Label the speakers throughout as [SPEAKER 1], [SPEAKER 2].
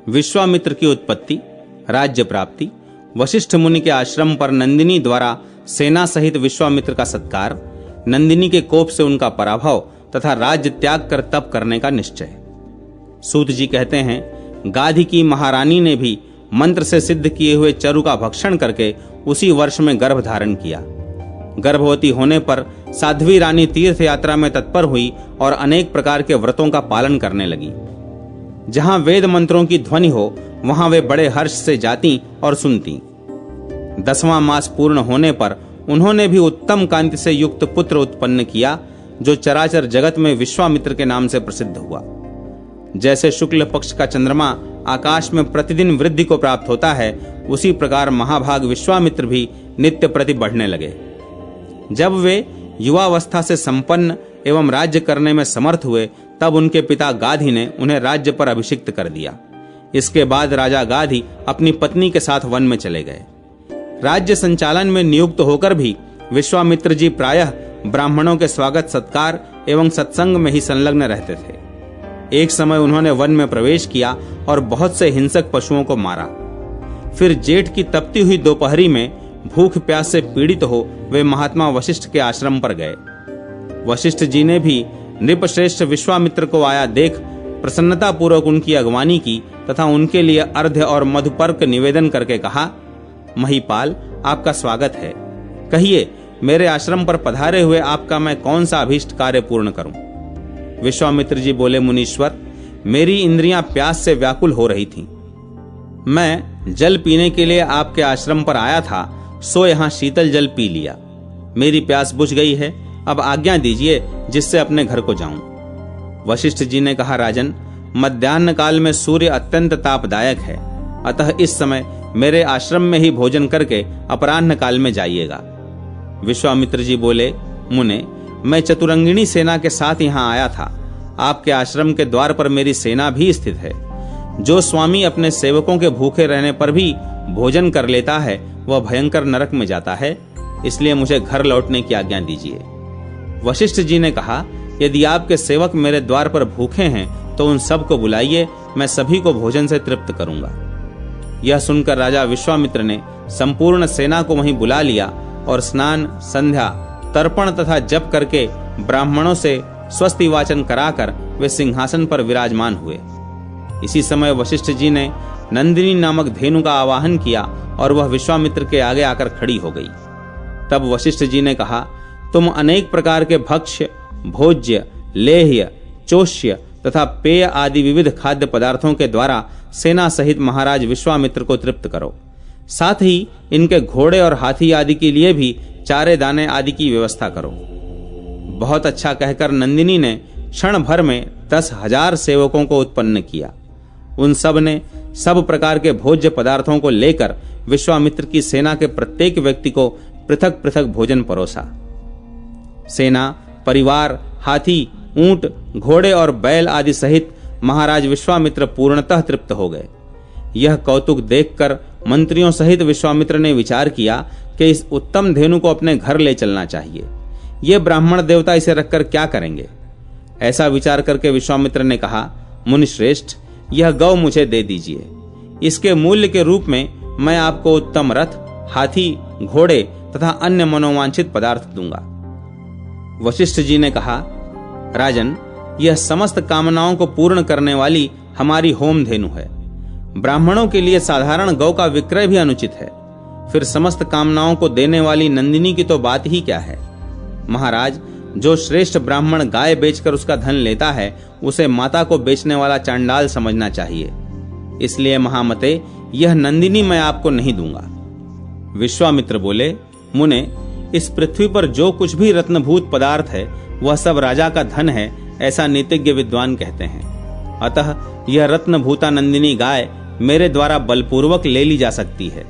[SPEAKER 1] विश्वामित्र की उत्पत्ति, राज्य प्राप्ति, वशिष्ठ मुनि के आश्रम पर नंदिनी द्वारा सेना सहित विश्वामित्र का सत्कार, नंदिनी के कोप से उनका पराभव तथा राज्य त्याग कर तप करने का निश्चय। सूत जी कहते हैं, गाधी की महारानी ने भी मंत्र से सिद्ध किए हुए चरु का भक्षण करके उसी वर्ष में गर्भ धारण किया। गर्भवती होने पर साध्वी रानी तीर्थ यात्रा में तत्पर हुई और अनेक प्रकार के व्रतों का पालन करने लगी। जहां वेद मंत्रों की ध्वनि हो वहां वे बड़े हर्ष से जाती और सुनती। 10वां मास पूर्ण होने पर उन्होंने भी उत्तम कांति से युक्त पुत्र उत्पन्न किया, जो चराचर जगत में विश्वामित्र के नाम से प्रसिद्ध हुआ। जैसे शुक्ल पक्ष का चंद्रमा आकाश में प्रतिदिन वृद्धि को प्राप्त होता है, उसी प्रकार महाभाग विश्वामित्र भी नित्य प्रति बढ़ने लगे। जब वे युवावस्था से संपन्न एवं राज्य करने में समर्थ हुए, तब उनके पिता गाधी ने उन्हें राज्य पर अभिषिक्त कर दिया। इसके बाद राजा गाधी अपनी पत्नी के साथ वन में चले गए। राज्य संचालन में नियुक्त होकर भी विश्वामित्र जी प्रायः ब्राह्मणों के स्वागत सत्कार एवं सत्संग में ही संलग्न रहते थे। एक समय उन्होंने वन में प्रवेश किया और बहुत से हिंसक पशुओं को मारा। फिर जेठ की तपती हुई दोपहरी में भूख प्यास से पीड़ित हो वे महात्मा वशिष्ठ के आश्रम पर गए। वशिष्ठ जी ने भी नृपश्रेष्ठ विश्वामित्र को आया देख प्रसन्नता पूर्वक उनकी अगवानी की तथा उनके लिए अर्घ्य और मधुपर्क निवेदन करके कहा, महीपाल, आपका स्वागत है। कहिए, मेरे आश्रम पर पधारे हुए आपका मैं कौन सा अभीष्ट कार्य पूर्ण करूं? विश्वामित्र जी बोले, मुनीश्वर, मेरी इंद्रियां प्यास से व्याकुल हो रही थीं। मैं जल पीने के लिए आपके आश्रम पर आया था, सो यहां शीतल जल पी लिया। मेरी प्यास बुझ गई है, अब आज्ञा दीजिए जिससे अपने घर को जाऊं। वशिष्ठ जी ने कहा, राजन, मध्याह्न काल में सूर्य अत्यंत तापदायक है, अतः इस समय मेरे आश्रम में ही भोजन करके अपराह्न काल में जाइएगा। विश्वामित्र जी बोले, मुने, मैं चतुरंगिणी सेना के साथ यहाँ आया था। आपके आश्रम के द्वार पर मेरी सेना भी स्थित है। जो स्वामी अपने सेवकों के भूखे रहने पर भी भोजन कर लेता है, वह भयंकर नरक में जाता है, इसलिए मुझे घर लौटने की आज्ञा दीजिए। वशिष्ठ जी ने कहा, यदि आपके सेवक मेरे द्वार पर भूखे हैं तो उन सब को बुलाइए, मैं सभी को भोजन से तृप्त करूंगा। यह सुनकर राजा विश्वामित्र ने संपूर्ण सेना को वहीं बुला लिया और स्नान, संध्या, तर्पण तथा जप करके ब्राह्मणों से स्वस्ति वाचन कराकर वे सिंहासन पर विराजमान हुए। इसी समय वशिष्ठ जी ने नंदिनी नामक धेनु का आवाहन किया और वह विश्वामित्र के आगे आकर खड़ी हो गई। तब वशिष्ठ जी ने कहा, तुम अनेक प्रकार के भक्ष्य, भोज्य, लेह्य, चोष्य तथा पेय आदि विविध खाद्य पदार्थों के द्वारा सेना सहित महाराज विश्वामित्र को तृप्त करो। साथ ही इनके घोड़े और हाथी आदि के लिए भी चारे दाने आदि की व्यवस्था करो। बहुत अच्छा कहकर नंदिनी ने क्षण भर में 10,000 सेवकों को उत्पन्न किया। उन सब ने सब प्रकार के भोज्य पदार्थों को लेकर विश्वामित्र की सेना के प्रत्येक व्यक्ति को पृथक पृथक भोजन परोसा। सेना, परिवार, हाथी, ऊंट, घोड़े और बैल आदि सहित महाराज विश्वामित्र पूर्णतः तृप्त हो गए। यह कौतुक देखकर मंत्रियों सहित विश्वामित्र ने विचार किया कि इस उत्तम धेनु को अपने घर ले चलना चाहिए। ये ब्राह्मण देवता इसे रखकर क्या करेंगे? ऐसा विचार करके विश्वामित्र ने कहा, मुनिश्रेष्ठ, यह गौ मुझे दे दीजिए। इसके मूल्य के रूप में मैं आपको उत्तम रथ, हाथी, घोड़े तथा अन्य मनोवांछित पदार्थ दूंगा। वशिष्ठ जी ने कहा, राजन, यह समस्त कामनाओं को पूर्ण करने वाली हमारी होम धेनु है। ब्राह्मणों के लिए साधारण गौ का विक्रय भी अनुचित है, फिर समस्त कामनाओं को देने वाली नंदिनी की तो बात ही क्या है। महाराज, जो श्रेष्ठ ब्राह्मण गाय बेचकर उसका धन लेता है, उसे माता को बेचने वाला चांडाल समझना चाहिए। इसलिए महामते, यह नंदिनी मैं आपको नहीं दूंगा। विश्वामित्र बोले, मुने, इस पृथ्वी पर जो कुछ भी रत्नभूत पदार्थ है वह सब राजा का धन है, ऐसा नीतिज्ञ विद्वान कहते हैं। अतः यह रत्नभूता नंदिनी गाय मेरे द्वारा बलपूर्वक ले ली जा सकती है।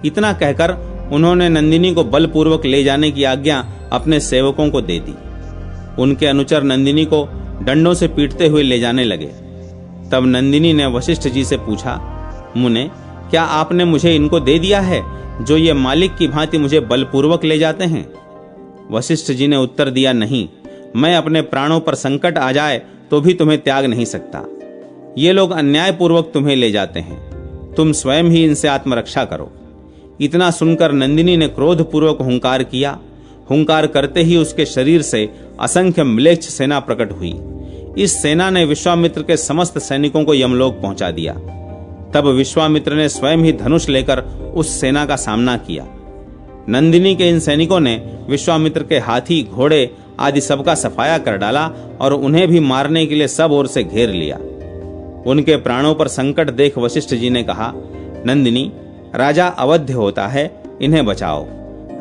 [SPEAKER 1] इतना कहकर उन्होंने नंदिनी को बलपूर्वक ले जाने की आज्ञा अपने सेवकों को दे दी। उनके अनुचर नंदिनी को डंडों से पीटते हुए ले जाने लगे। तब नंदिनी ने वशिष्ठ जी से पूछा, मुने, क्या आपने मुझे इनको दे दिया है जो ये मालिक की भांति मुझे बलपूर्वक ले जाते हैं? वशिष्ठ जी ने उत्तर दिया, नहीं, मैं अपने प्राणों पर संकट आ जाए तो भी तुम्हें त्याग नहीं सकता। ये लोग अन्यायपूर्वक तुम्हें ले जाते हैं, तुम स्वयं ही इनसे आत्मरक्षा करो। इतना सुनकर नंदिनी ने क्रोधपूर्वक हुंकार किया। हुंकार करते ही उसके शरीर से असंख्य म्लेच्छ सेना प्रकट हुई। इस सेना ने विश्वामित्र के समस्त सैनिकों को यमलोक पहुंचा दिया। तब विश्वामित्र ने स्वयं ही धनुष लेकर उस सेना का सामना किया। नंदिनी के इन सैनिकों ने विश्वामित्र के हाथी, घोड़े आदि सबका सफाया कर डाला और उन्हें भी मारने के लिए सब ओर से घेर लिया। उनके प्राणों पर संकट देख वशिष्ठ जी ने कहा, नंदिनी, राजा अवध्य होता है, इन्हें बचाओ।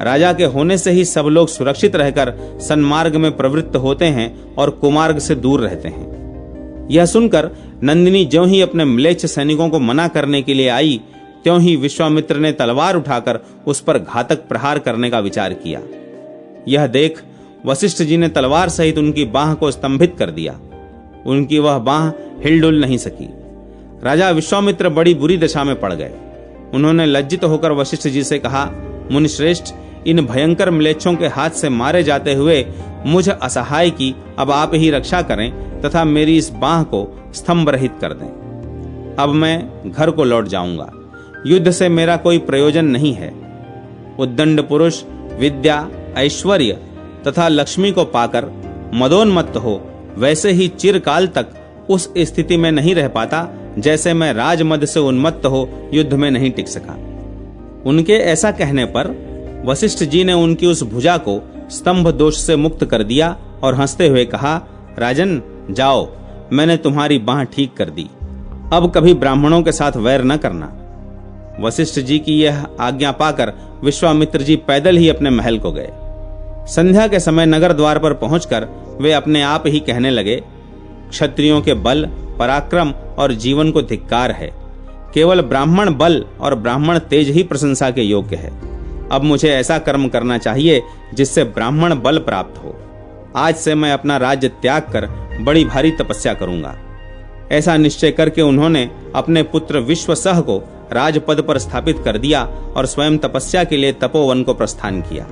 [SPEAKER 1] राजा के होने से ही सब लोग सुरक्षित रहकर सन्मार्ग में प्रवृत्त होते हैं और कुमार्ग से दूर रहते हैं। यह सुनकर नंदिनी ज्यों ही अपने म्लेच्छ सैनिकों को मना करने के लिए आई, त्यों ही विश्वामित्र ने तलवार उठाकर उस पर घातक प्रहार करने का विचार किया। यह देख वशिष्ठ जी ने तलवार सहित उनकी बाह को स्तंभित कर दिया। उनकी वह बाह हिलडुल नहीं सकी। राजा विश्वामित्र बड़ी बुरी दशा में पड़ गए। उन्होंने लज्जित होकर वशिष्ठ जी से कहा, मुनिश्रेष्ठ, इन भयंकर म्लेच्छों के हाथ से मारे जाते हुए मुझ असहाय की अब आप ही रक्षा करें तथा मेरी इस बाह को स्तंभ रहित कर दें। अब मैं घर को लौट जाऊंगा। युद्ध से मेरा कोई प्रयोजन नहीं है। उद्दंड पुरुष विद्या, ऐश्वर्य तथा लक्ष्मी को पाकर मदोन्मत्त हो, वैसे ही चिरकाल तक उस स्थिति में नहीं रह पाता जैसे मैं राजमद से उन्मत्त हो युद्ध में नहीं टिक सका। उनके ऐसा कहने पर वशिष्ठ जी ने उनकी उस भुजा को स्तंभ दोष से मुक्त कर दिया और हंसते हुए कहा, राजन जाओ, मैंने तुम्हारी बाह ठीक कर दी। अब कभी ब्राह्मणों के साथ वैर न करना। वशिष्ठ जी की यह आज्ञा पाकर विश्वामित्र जी पैदल ही अपने महल को गए। संध्या के समय नगर द्वार पर पहुंचकर वे अपने आप ही कहने लगे, क्षत्रियों के बल, पराक्रम और जीवन को धिक्कार है। केवल ब्राह्मण बल और ब्राह्मण तेज ही प्रशंसा के योग्य है। अब मुझे ऐसा कर्म करना चाहिए जिससे ब्राह्मण बल प्राप्त हो। आज से मैं अपना राज्य त्याग कर बड़ी भारी तपस्या करूंगा। ऐसा निश्चय करके उन्होंने अपने पुत्र विश्वसह को राजपद पर स्थापित कर दिया और स्वयं तपस्या के लिए तपोवन को प्रस्थान किया।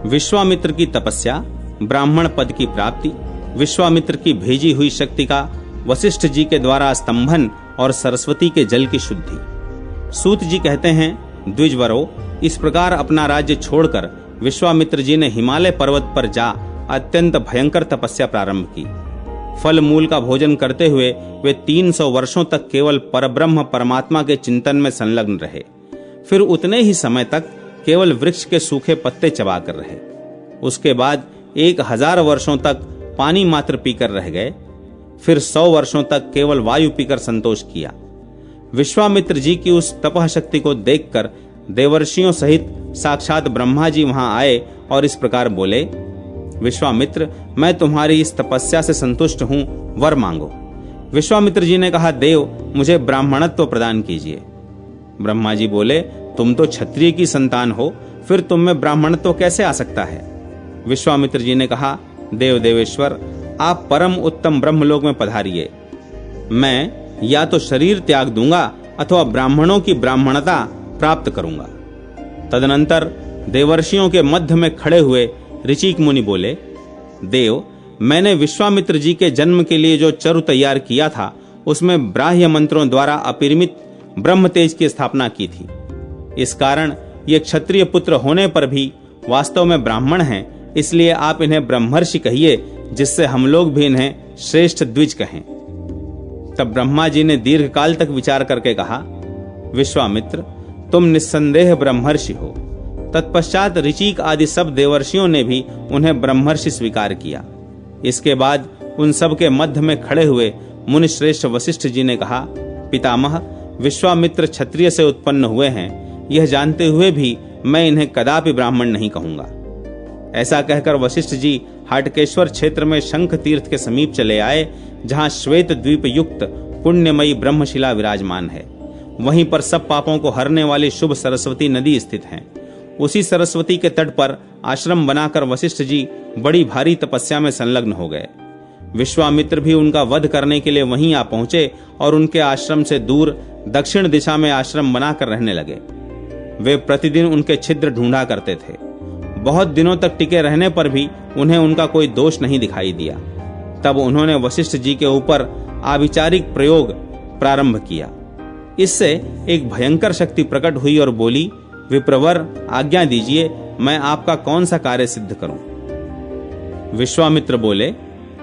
[SPEAKER 1] विश्वामित्र की तपस्या, ब्राह्मण पद की प्राप्ति, विश्वामित्र की भेजी हुई शक्ति का वशिष्ठ जी के द्वारा स्तंभन और सरस्वती के जल की शुद्धि। सूत जी कहते हैं, द्विजवरो, इस प्रकार अपना राज्य छोड़कर विश्वामित्र जी ने हिमालय पर्वत पर जा अत्यंत भयंकर तपस्या प्रारंभ की। फल मूल का भोजन करते हुए वे 300 वर्षों तक केवल परब्रह्म परमात्मा के चिंतन में संलग्न रहे। फिर उतने ही समय तक केवल वृक्ष के सूखे पत्ते चबाकर रहे। उसके बाद 1000 वर्षों तक पानी मात्र पीकर रह गए। फिर 100 वर्षों तक केवल वायु पीकर संतोष किया। विश्वामित्र जी की उस तपह शक्ति को देखकर देवर्षियों सहित साक्षात ब्रह्मा जी वहां आए और इस प्रकार बोले, विश्वामित्र, मैं तुम्हारी इस तपस्या से संतुष्ट हूं, वर मांगो। विश्वामित्र जी ने कहा, देव, मुझे ब्राह्मणत्व प्रदान कीजिए। ब्रह्मा जी बोले, तुम तो क्षत्रिय की संतान हो, फिर तुम में ब्राह्मणत्व कैसे आ सकता है? विश्वामित्र जी ने कहा, देव देवेश्वर, आप परम उत्तम ब्रह्मलोक में पधारिए। मैं या तो शरीर त्याग दूंगा अथवा ब्राह्मणों की ब्राह्मणता प्राप्त करूंगा। तदनंतर देवर्षियों के मध्य में खड़े हुए ऋचिक मुनि बोले, देव, मैंने विश्वामित्र जी के जन्म के लिए जो चरु तैयार किया था उसमें ब्राह्य मंत्रों द्वारा अपरिमित ब्रह्म तेज की स्थापना की थी। इस कारण ये क्षत्रिय पुत्र होने पर भी वास्तव में ब्राह्मण हैं, इसलिए आप इन्हें ब्रह्मर्षि कहिए, जिससे हम लोग भी इन्हें श्रेष्ठ द्विज कहें। तब ब्रह्मा जी ने दीर्घकाल तक विचार करके कहा, विश्वामित्र, तुम निस्संदेह ब्रह्मर्षि हो। तत्पश्चात ऋचिक आदि सब देवर्षियों ने भी उन्हें ब्रह्मर्षि स्वीकार किया। इसके बाद उन सब के मध्य में खड़े हुए मुनि श्रेष्ठ वशिष्ठ जी ने कहा, पितामह, विश्वामित्र क्षत्रिय से उत्पन्न हुए हैं, यह जानते हुए भी मैं इन्हें कदापि ब्राह्मण नहीं कहूंगा। ऐसा कहकर वशिष्ठ जी हाटकेश्वर क्षेत्र में शंख तीर्थ के समीप चले आए, जहां श्वेत द्वीप युक्त पुण्यमयी ब्रह्मशिला विराजमान है। वहीं पर सब पापों को हरने वाली शुभ सरस्वती नदी स्थित है। उसी सरस्वती के तट पर आश्रम बनाकर वशिष्ठ जी बड़ी भारी तपस्या में संलग्न हो गए। विश्वामित्र भी उनका वध करने के लिए वहीं आ पहुंचे और उनके आश्रम से दूर दक्षिण दिशा में आश्रम बनाकर रहने लगे। वे प्रतिदिन उनके छिद्र ढूंढा करते थे। बहुत दिनों तक टिके रहने पर भी उन्हें उनका कोई दोष नहीं दिखाई दिया। तब उन्होंने वशिष्ठ जी के ऊपर आभिचारिक प्रयोग प्रारंभ किया। इससे एक भयंकर शक्ति प्रकट हुई और बोली, विप्रवर, आज्ञा दीजिए, मैं आपका कौन सा कार्य सिद्ध करूं? विश्वामित्र बोले,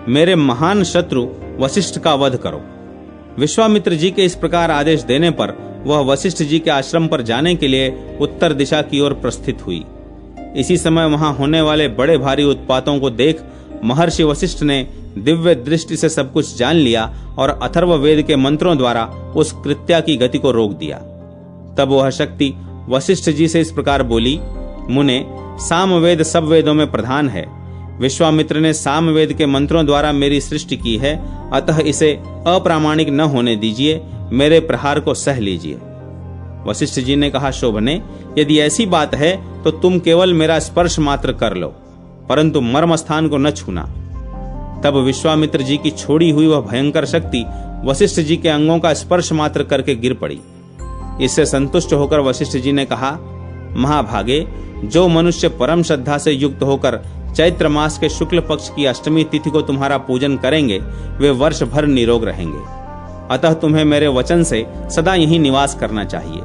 [SPEAKER 1] मेरे महान शत्रु वशिष्ठ का वध करो। विश्वामित्र जी के इस प्रकार आदेश देने पर वह वशिष्ठ जी के आश्रम पर जाने के लिए उत्तर दिशा की ओर प्रस्थित हुई। इसी समय वहां होने वाले बड़े भारी उत्पातों को देख महर्षि वशिष्ठ ने दिव्य दृष्टि से सब कुछ जान लिया और अथर्ववेद के मंत्रों द्वारा उस कृत्या की गति को रोक दिया। तब वह शक्ति वशिष्ठ जी से इस प्रकार बोली, मुने, सामवेद सब वेदों में प्रधान है। विश्वामित्र ने सामवेद के मंत्रों द्वारा मेरी सृष्टि की है, अतः इसे अप्रामाणिक न होने दीजिए, मेरे प्रहार को सह लीजिए। वशिष्ठ जी ने कहा, शोभने, यदि ऐसी बात है तो तुम केवल मेरा स्पर्श मात्र कर लो, परंतु मर्म स्थान को न छूना। तब विश्वामित्र जी की छोड़ी हुई वह भयंकर शक्ति वशिष्ठ जी के अंगों का स्पर्श मात्र करके गिर पड़ी। इससे संतुष्ट होकर वशिष्ठ जी ने कहा, महाभागे, जो मनुष्य परम श्रद्धा से युक्त होकर चैत्र मास के शुक्ल पक्ष की अष्टमी तिथि को तुम्हारा पूजन करेंगे, वे वर्ष भर निरोग रहेंगे। अतः तुम्हें मेरे वचन से सदा यहीं निवास करना चाहिए।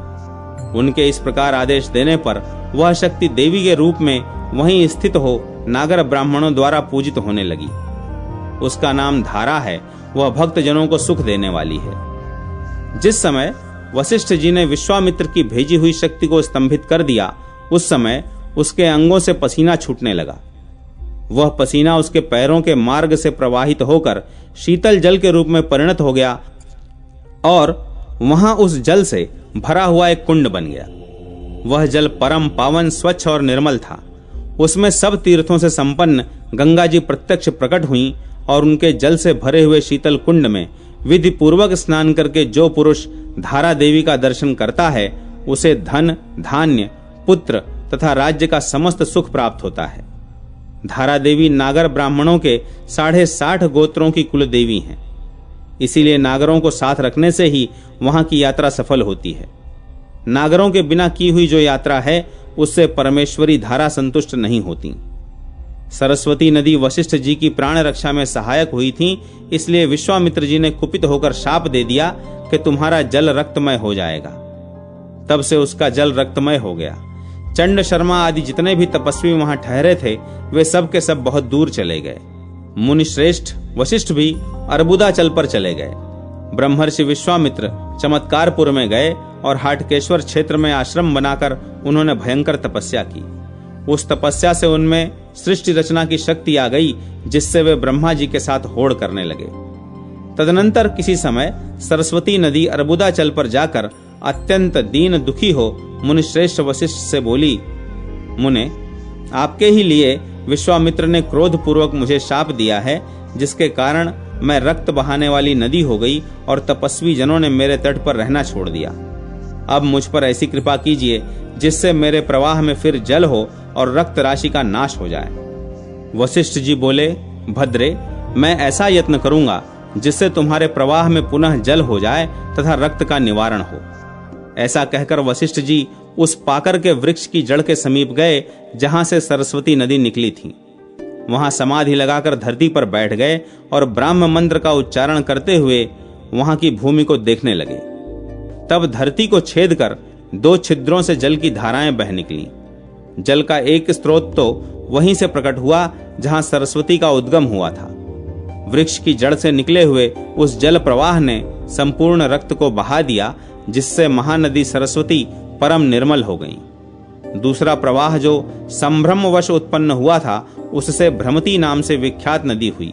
[SPEAKER 1] उनके इस प्रकार आदेश देने पर वह शक्ति देवी के रूप में वहीं स्थित हो नागर ब्राह्मणों द्वारा पूजित होने लगी। उसका नाम धारा है। वह भक्त जनों को सुख देने वाली है। जिस समय वशिष्ठ जी ने विश्वामित्र की भेजी हुई शक्ति को स्तंभित कर दिया, उस समय उसके अंगों से पसीना छूटने लगा। वह पसीना उसके पैरों के मार्ग से प्रवाहित होकर शीतल जल के रूप में परिणत हो गया और वहां उस जल से भरा हुआ एक कुंड बन गया। वह जल परम पावन, स्वच्छ और निर्मल था। उसमें सब तीर्थों से संपन्न गंगा जी प्रत्यक्ष प्रकट हुई और उनके जल से भरे हुए शीतल कुंड में विधि पूर्वक स्नान करके जो पुरुष धारा देवी का दर्शन करता है, उसे धन, धान्य, पुत्र तथा राज्य का समस्त सुख प्राप्त होता है। धारा देवी नागर ब्राह्मणों के 60.5 गोत्रों की कुल देवी हैं। इसीलिए नागरों को साथ रखने से ही वहां की यात्रा सफल होती है। नागरों के बिना की हुई जो यात्रा है, उससे परमेश्वरी धारा संतुष्ट नहीं होती। सरस्वती नदी वशिष्ठ जी की प्राण रक्षा में सहायक हुई थी, इसलिए विश्वामित्र जी ने कुपित होकर शाप दे दिया कि तुम्हारा जल रक्तमय हो जाएगा। तब से उसका जल रक्तमय हो गया। चंड शर्मा आदि जितने भी तपस्वी वहां ठहरे थे, वे सब के सब बहुत दूर चले गए। मुनि श्रेष्ठ वशिष्ठ भी अर्बुदाचल पर चले गए। ब्रह्मर्षि विश्वामित्र चमत्कारपुर में गए और हाटकेश्वर क्षेत्र में आश्रम बनाकर उन्होंने भयंकर तपस्या की। उस तपस्या से उनमें सृष्टि रचना की शक्ति आ गई, जिससे वे ब्रह्मा जी के साथ होड़ करने लगे। तदनंतर किसी समय सरस्वती नदी अर्बुदाचल पर जाकर अत्यंत दीन दुखी हो मुनिश्रेष्ठ वशिष्ठ से बोली, मुने, आपके ही लिए विश्वामित्र ने क्रोध पूर्वक मुझे शाप दिया है, जिसके कारण मैं रक्त बहाने वाली नदी हो गई और तपस्वी जनों ने मेरे तट पर रहना छोड़ दिया। अब मुझ पर ऐसी कृपा कीजिए जिससे मेरे प्रवाह में फिर जल हो और रक्त राशि का नाश हो जाए। वशिष्ठ जी बोले, भद्रे, मैं ऐसा यत्न करूंगा जिससे तुम्हारे प्रवाह में पुनः जल हो जाए तथा रक्त का निवारण हो। ऐसा कहकर वशिष्ठ जी उस पाकर के वृक्ष की जड़ के समीप गए जहां से सरस्वती नदी निकली थी। वहां समाधि लगाकर धरती पर बैठ गए और ब्राह्म मंत्र का उच्चारण करते हुए वहां की भूमि को देखने लगे। तब धरती को छेद कर 2 छिद्रों से जल की धाराएं बह निकली। जल का एक स्रोत तो वहीं से प्रकट हुआ जहां सरस्वती का उद्गम हुआ था। वृक्ष की जड़ से निकले हुए उस जल प्रवाह ने संपूर्ण रक्त को बहा दिया, जिससे महानदी सरस्वती परम निर्मल हो गई। दूसरा प्रवाह जो संभ्रमवश उत्पन्न हुआ था, उससे भ्रमती नाम से विख्यात नदी हुई।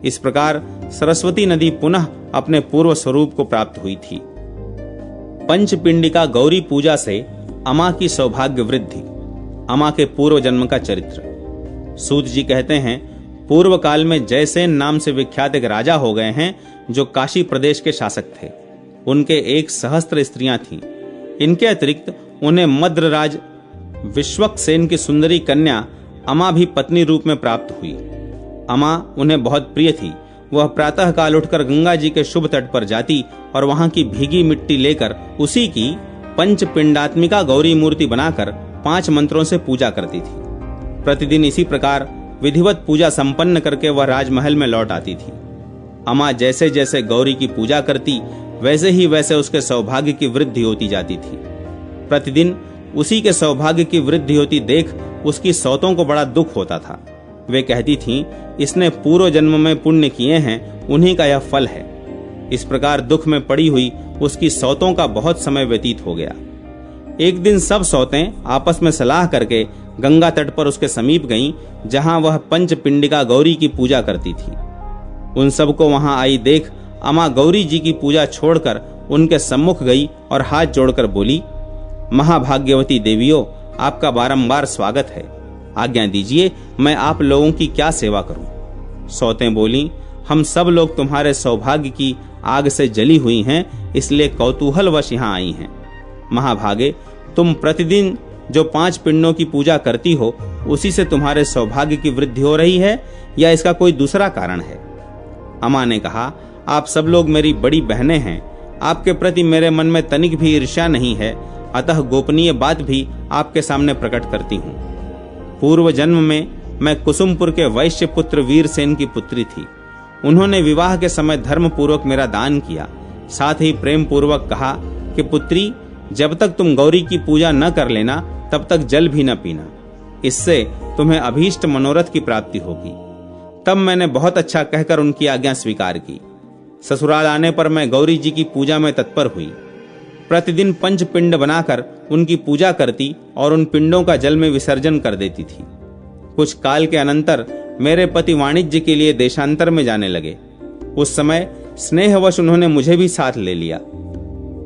[SPEAKER 1] इस प्रकार सरस्वती नदी पुनः अपने पूर्व स्वरूप को प्राप्त हुई थी। पंचपिंडिका गौरी पूजा से अमा की सौभाग्य वृद्धि। अमा के पूर्व जन्म का चरित्र। सूत जी कहते हैं, पूर्व काल में जयसेन नाम से विख्यात एक राजा हो गए हैं, जो काशी प्रदेश के शासक थे। उनके 1 सहस्त्र स्त्रियां थीं। इनके अतिरिक्त उन्हें मद्रराज विश्वक्सेन की सुंदरी कन्या अमा भी पत्नी रूप में प्राप्त हुई। अमा उन्हें बहुत प्रिय थी। वह प्रातः काल उठकर गंगा जी के शुभ तट पर जाती और वहां की भीगी मिट्टी लेकर उसी की पंचपिंडात्मिका गौरी मूर्ति बनाकर 5 मंत्रों से पूजा करती थी। प्रतिदिन इसी प्रकार विधिवत पूजा संपन्न करके वह राजमहल में लौट आती थी। अमां जैसे जैसे गौरी की पूजा करती वैसे ही वैसे उसके सौभाग्य की वृद्धि होती जाती थी। प्रतिदिन उसी के सौभाग्य की वृद्धि होती देख उसकी सौतों को बड़ा दुख होता था। वे कहती थीं, इसने पूर्व जन्म में पुण्य किए हैं, उन्हीं का यह फल है। इस प्रकार दुख में पड़ी हुई उसकी सौतों का बहुत समय व्यतीत हो गया। एक दिन सब सौतें आपस में सलाह करके गंगा तट पर उसके समीप गईं, जहां वह पंचपिंडिका गौरी की पूजा करती थी। उन सबको वहां आई देख अमां गौरी जी की पूजा छोड़कर उनके सम्मुख गई और हाथ जोड़कर बोली, महाभाग्यवती देवियों, आपका बारंबार स्वागत है। आज्ञा दीजिए, मैं आप लोगों की क्या सेवा करूं। सौतें बोली, हम सब लोग तुम्हारे सौभाग्य की आग से जली हुई हैं, इसलिए कौतूहलवश यहाँ आई हैं। महाभागे, तुम प्रतिदिन जो 5 पिंडों की पूजा करती हो, उसी से तुम्हारे सौभाग्य की वृद्धि हो रही है या इसका कोई दूसरा कारण है? अमां ने कहा, आप सब लोग मेरी बड़ी बहनें हैं, आपके प्रति मेरे मन में तनिक भी ईर्ष्या नहीं है, अतः गोपनीय बात भी आपके सामने प्रकट करती हूँ। पूर्व जन्म में मैं कुसुमपुर के वैश्य पुत्र वीरसेन की पुत्री थी। उन्होंने विवाह के समय धर्म पूर्वक मेरा दान किया, साथ ही प्रेम पूर्वक कहा कि पुत्री, जब तक तुम गौरी की पूजा न कर लेना तब तक जल भी न पीना, इससे तुम्हें अभीष्ट मनोरथ की प्राप्ति होगी। तब मैंने बहुत अच्छा कहकर उनकी आज्ञा स्वीकार की। ससुराल आने पर मैं गौरी जी की पूजा में तत्पर हुई। प्रतिदिन 5 पिंड बनाकर उनकी पूजा करती और उन पिंडों का जल में विसर्जन कर देती थी। कुछ काल के अनंतर मेरे पति वाणिज्य के लिए देशांतर में जाने लगे। उस समय स्नेहवश उन्होंने मुझे भी साथ ले लिया।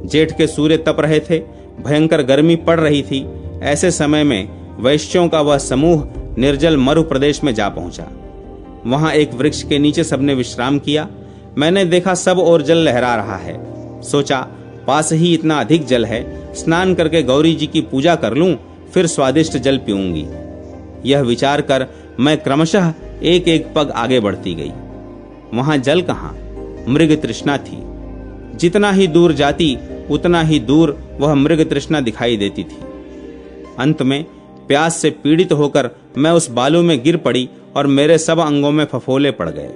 [SPEAKER 1] जेठ के सूर्य तप रहे थे, भयंकर गर्मी पड़ रही थी। ऐसे समय में वैश्यों का वह समूह निर्जल मरु प्रदेश में जा पहुंचा। वहां एक वृक्ष के नीचे सबने विश्राम किया। मैंने देखा सब ओर जल लहरा रहा है। सोचा, पास ही इतना अधिक जल है, स्नान करके गौरी जी की पूजा कर लूं, फिर स्वादिष्ट जल पीऊंगी। यह विचार कर मैं क्रमशः एक एक पग आगे बढ़ती गई। वहां जल कहां, मृग तृष्णा थी। जितना ही दूर जाती उतना ही दूर वह मृग तृष्णा दिखाई देती थी। अंत में प्यास से पीड़ित होकर मैं उस बालू में गिर पड़ी और मेरे सब अंगों में फफोले पड़ गए।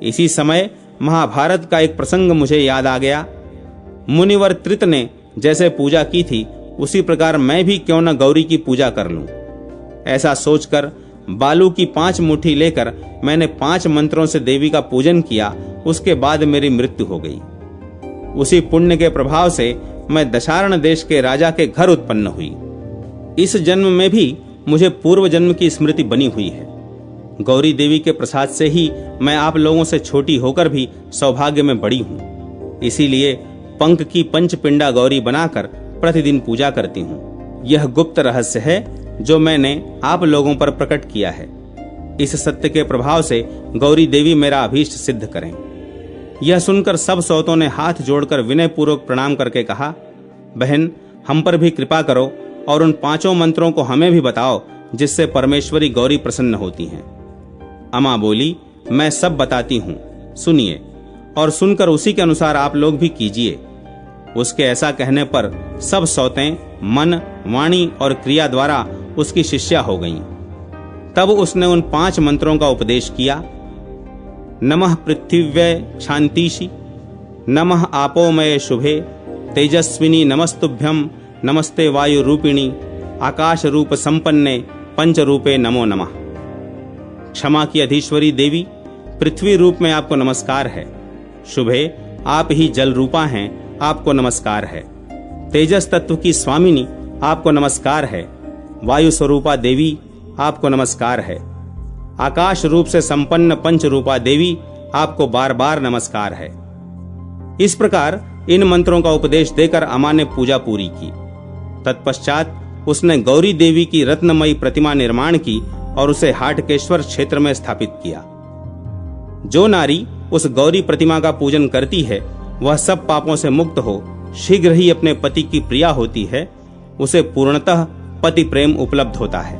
[SPEAKER 1] इसी समय महाभारत का एक प्रसंग मुझे याद आ गया। मुनिवर त्रित ने जैसे पूजा की थी, उसी प्रकार मैं भी क्यों न गौरी की पूजा कर लूं। ऐसा सोचकर बालू की 5 मुट्ठी लेकर मैंने 5 मंत्रों से देवी का पूजन किया। उसके बाद मेरी मृत्यु हो गई। उसी पुण्य के प्रभाव से मैं दशारण देश के राजा के घर उत्पन्न हुई। इस जन्म में भी मुझे पूर्व जन्म की स्मृति बनी हुई है। गौरी देवी के प्रसाद से ही मैं आप लोगों से छोटी होकर भी सौभाग्य में बड़ी हूँ। इसीलिए पंख की पंचपिंडा गौरी बनाकर प्रतिदिन पूजा करती हूँ। यह गुप्त रहस्य है जो मैंने आप लोगों पर प्रकट किया है। इस सत्य के प्रभाव से गौरी देवी मेरा अभीष्ट सिद्ध करें। यह सुनकर सब सौतों ने हाथ जोड़कर विनय पूर्वक प्रणाम करके कहा, बहन, हम पर भी कृपा करो और उन 5 मंत्रों को हमें भी बताओ, जिससे परमेश्वरी गौरी प्रसन्न होती हैं। अमां बोली, मैं सब बताती हूँ, सुनिए, और सुनकर उसी के अनुसार आप लोग भी कीजिए। उसके ऐसा कहने पर सब सौतें मन, वाणी और क्रिया द्वारा उसकी शिष्या हो गईं। तब उसने उन 5 मंत्रों का उपदेश किया। नमः पृथिव्यै शांतिषि, नमः आपोमये शुभे, तेजस्विनी नमस्तुभ्यं, नमस्ते वायु रूपिणी, आकाश रूप संपन्ने, पंच रूपे नमो नमः। क्षमा की अधीश्वरी देवी, पृथ्वी रूप में आपको नमस्कार है। शुभे, आप ही जल रूपा हैं, आपको नमस्कार है। तेजस तत्व की स्वामिनी, आपको नमस्कार है। वायु स्वरूपा देवी, आपको नमस्कार है। आकाश रूप से संपन्न पंच रूपा देवी, आपको बार बार नमस्कार है। इस प्रकार इन मंत्रों का उपदेश देकर अमां ने पूजा पूरी की। तत्पश्चात उसने गौरी देवी की रत्नमयी प्रतिमा निर्माण की और उसे हाटकेश्वर क्षेत्र में स्थापित किया। जो नारी उस गौरी प्रतिमा का पूजन करती है, वह सब पापों से मुक्त हो शीघ्र ही अपने पति की प्रिया होती है। उसे पूर्णतः पति प्रेम उपलब्ध होता है।